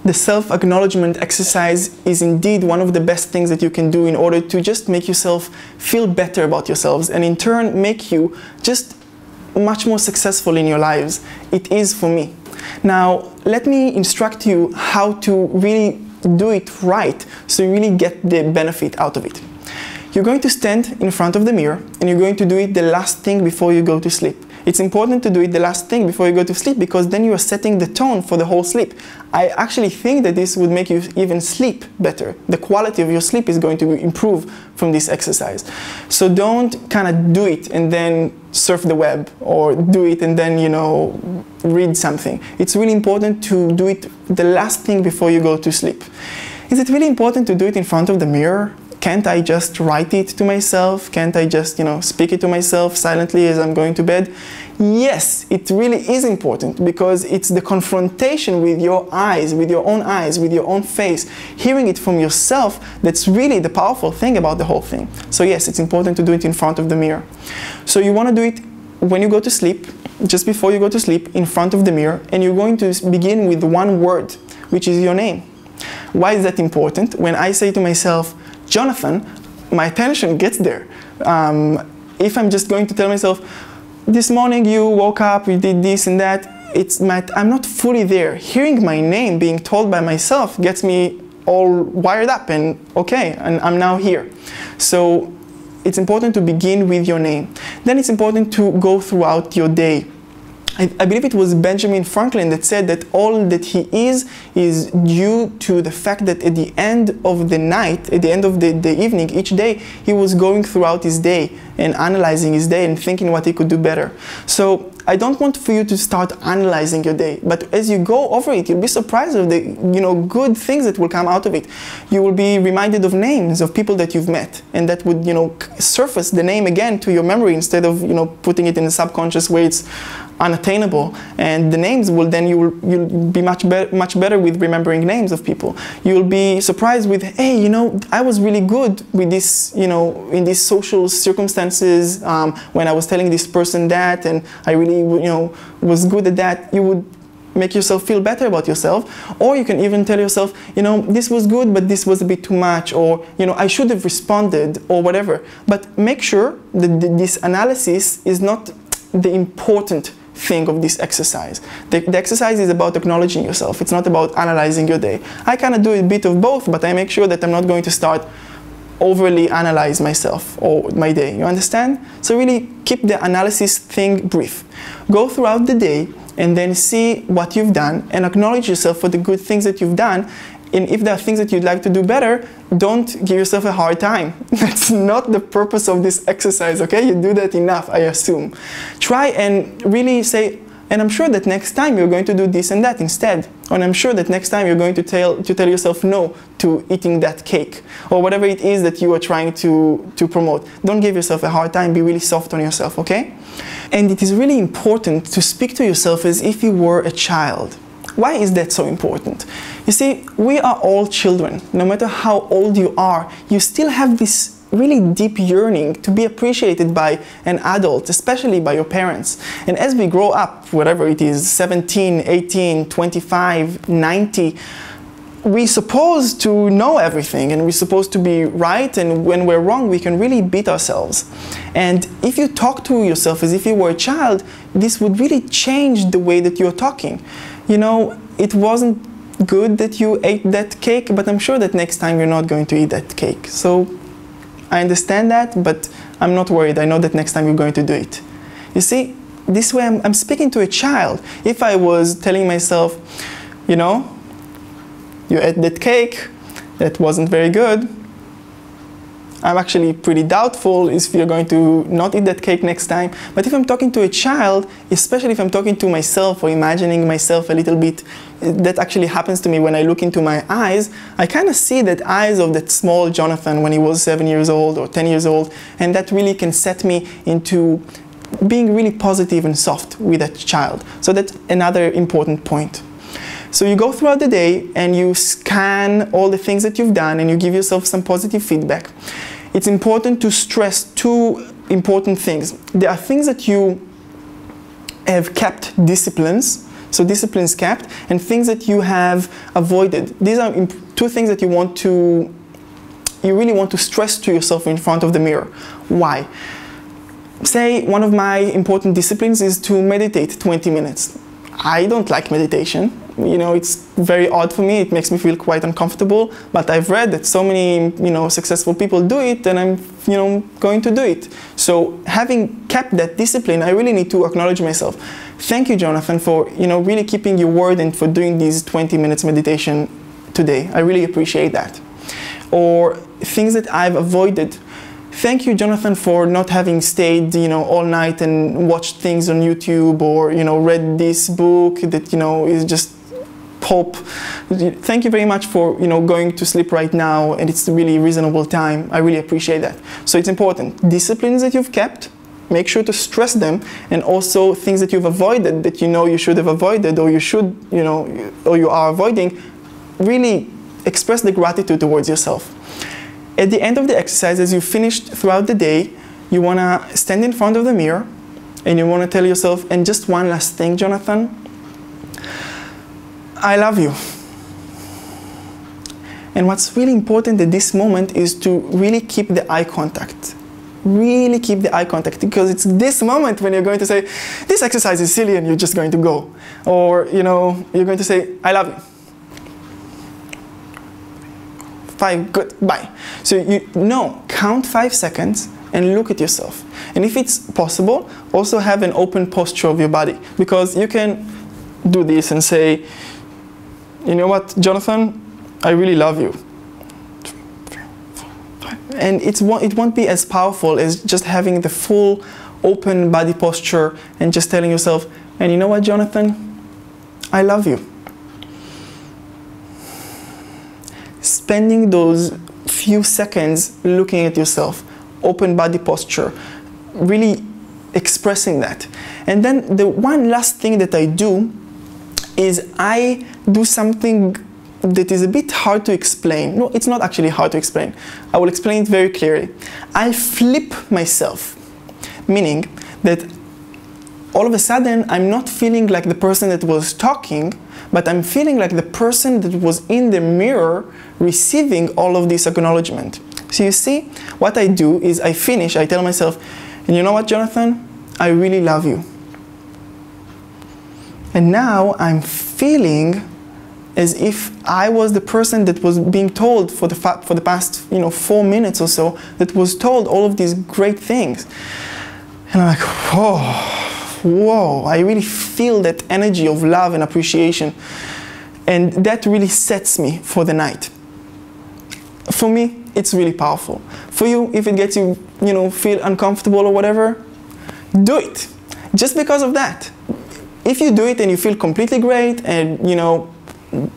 the self-acknowledgement exercise is indeed one of the best things that you can do in order to just make yourself feel better about yourselves and in turn make you just much more successful in your lives. It is for me. Now, let me instruct you how to really do it right so you really get the benefit out of it. You're going to stand in front of the mirror and you're going to do it the last thing before you go to sleep. It's important to do it the last thing before you go to sleep because then you are setting the tone for the whole sleep. I actually think that this would make you even sleep better. The quality of your sleep is going to improve from this exercise. So don't kind of do it and then surf the web or do it and then, you know, read something. It's really important to do it the last thing before you go to sleep. Is it really important to do it in front of the mirror? Can't I just write it to myself? Can't I just, you know, speak it to myself silently as I'm going to bed? Yes, it really is important because it's the confrontation with your eyes, with your own face, hearing it from yourself that's really the powerful thing about the whole thing. So yes, it's important to do it in front of the mirror. So you want to do it when you go to sleep, just before you go to sleep, in front of the mirror, and you're going to begin with one word, which is your name. Why is that important? When I say to myself, Jonathan, my attention gets there. If I'm just going to tell myself, this morning you woke up, you did this and that, I'm not fully there. Hearing my name being told by myself gets me all wired up and okay, and I'm now here. So it's important to begin with your name. Then it's important to go throughout your day. I believe it was Benjamin Franklin that said that all that he is due to the fact that at the end of the night, at the end of the evening, each day, he was going throughout his day and analyzing his day and thinking what he could do better. So I don't want for you to start analyzing your day, but as you go over it, you'll be surprised of the good things that will come out of it. You will be reminded of names of people that you've met, and that would surface the name again to your memory instead of putting it in the subconscious where it's unattainable. And the names will then you'll be much better with remembering names of people. You'll be surprised with, hey, I was really good with this, in these social circumstances when I was telling this person that, and I really was good at that. You would make yourself feel better about yourself. Or you can even tell yourself, this was good, but this was a bit too much, or I should have responded, or whatever. But make sure that this analysis is not the important thing of this exercise. The exercise is about acknowledging yourself. It's not about analyzing your day. I kind of do a bit of both, but I make sure that I'm not going to start overly analyze myself or my day. You understand? So really keep the analysis thing brief. Go throughout the day and then see what you've done and acknowledge yourself for the good things that you've done. And if there are things that you'd like to do better, don't give yourself a hard time. That's not the purpose of this exercise, okay? You do that enough, I assume. Try and really say, and I'm sure that next time you're going to do this and that instead. And I'm sure that next time you're going to tell yourself no to eating that cake or whatever it is that you are trying to promote. Don't give yourself a hard time. Be really soft on yourself, okay? And it is really important to speak to yourself as if you were a child. Why is that so important? You see, we are all children. No matter how old you are, you still have this really deep yearning to be appreciated by an adult, especially by your parents. And as we grow up, whatever it is, 17, 18, 25, 90, we're supposed to know everything and we're supposed to be right, and when we're wrong, we can really beat ourselves. And if you talk to yourself as if you were a child, this would really change the way that you're talking. It wasn't good that you ate that cake, but I'm sure that next time you're not going to eat that cake. So I understand that, but I'm not worried. I know that next time you're going to do it. You see, this way I'm speaking to a child. If I was telling myself, you ate that cake, that wasn't very good, I'm actually pretty doubtful if you're going to not eat that cake next time. But if I'm talking to a child, especially if I'm talking to myself or imagining myself a little bit, that actually happens to me when I look into my eyes, I kind of see that eyes of that small Jonathan when he was 7 years old or 10 years old, and that really can set me into being really positive and soft with that child. So that's another important point. So you go throughout the day and you scan all the things that you've done and you give yourself some positive feedback. It's important to stress two important things. There are things that you have kept disciplines, So disciplines kept and things that you have avoided. These are two things that you really want to stress to yourself in front of the mirror. Why? Say one of my important disciplines is to meditate 20 minutes. I don't like meditation. You know, it's very odd for me. It makes me feel quite uncomfortable, but I've read that so many, successful people do it, and I'm, going to do it. So having kept that discipline, I really need to acknowledge myself. Thank you, Jonathan, for, really keeping your word and for doing these 20 minutes meditation today. I really appreciate that. Or things that I've avoided. Thank you, Jonathan, for not having stayed, all night and watched things on YouTube or, read this book that, is just pulp. Thank you very much for, going to sleep right now, and it's a really reasonable time. I really appreciate that. So it's important. Disciplines that you've kept, make sure to stress them, and also things that you've avoided that you should have avoided or you should, or you are avoiding, really express the gratitude towards yourself. At the end of the exercise, as you finished throughout the day, you want to stand in front of the mirror and you want to tell yourself, and just one last thing, Jonathan, I love you. And what's really important at this moment is to really keep the eye contact. Really keep the eye contact, because it's this moment when you're going to say, this exercise is silly, and you're just going to go. Or, you're going to say, I love you. 5, good, bye. So count 5 seconds and look at yourself. And if it's possible, also have an open posture of your body, because you can do this and say, you know what, Jonathan, I really love you. And it won't be as powerful as just having the full open body posture and just telling yourself, and you know what, Jonathan, I love you. Spending those few seconds looking at yourself, open body posture, really expressing that. And then the one last thing that I do is I do something that is a bit hard to explain. No, it's not actually hard to explain. I will explain it very clearly. I flip myself, meaning that all of a sudden I'm not feeling like the person that was talking, but I'm feeling like the person that was in the mirror receiving all of this acknowledgement. So you see, what I do is I tell myself, and you know what, Jonathan, I really love you. And now I'm feeling as if I was the person that was being told for the past 4 minutes or so, that was told all of these great things. And I'm like, whoa, I really feel that energy of love and appreciation. And that really sets me for the night. For me, it's really powerful. For you, if it gets you, feel uncomfortable or whatever, do it. Just because of that. If you do it and you feel completely great and,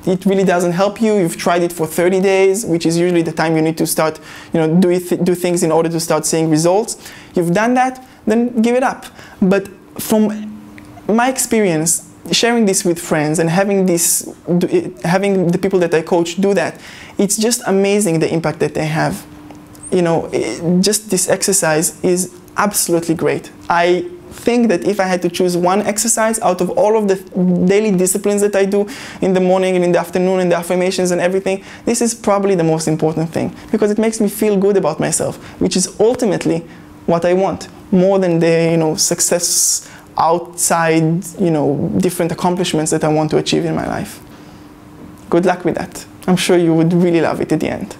it really doesn't help you, you've tried it for 30 days, which is usually the time you need to start, do things in order to start seeing results. You've done that, then give it up. But from my experience, sharing this with friends and having the people that I coach do that, it's just amazing the impact that they have. Just this exercise is absolutely great. I think that if I had to choose one exercise out of all of the daily disciplines that I do in the morning and in the afternoon and the affirmations and everything, this is probably the most important thing, because it makes me feel good about myself, which is ultimately what I want, more than the success outside, different accomplishments that I want to achieve in my life. Good luck with that. I'm sure you would really love it at the end.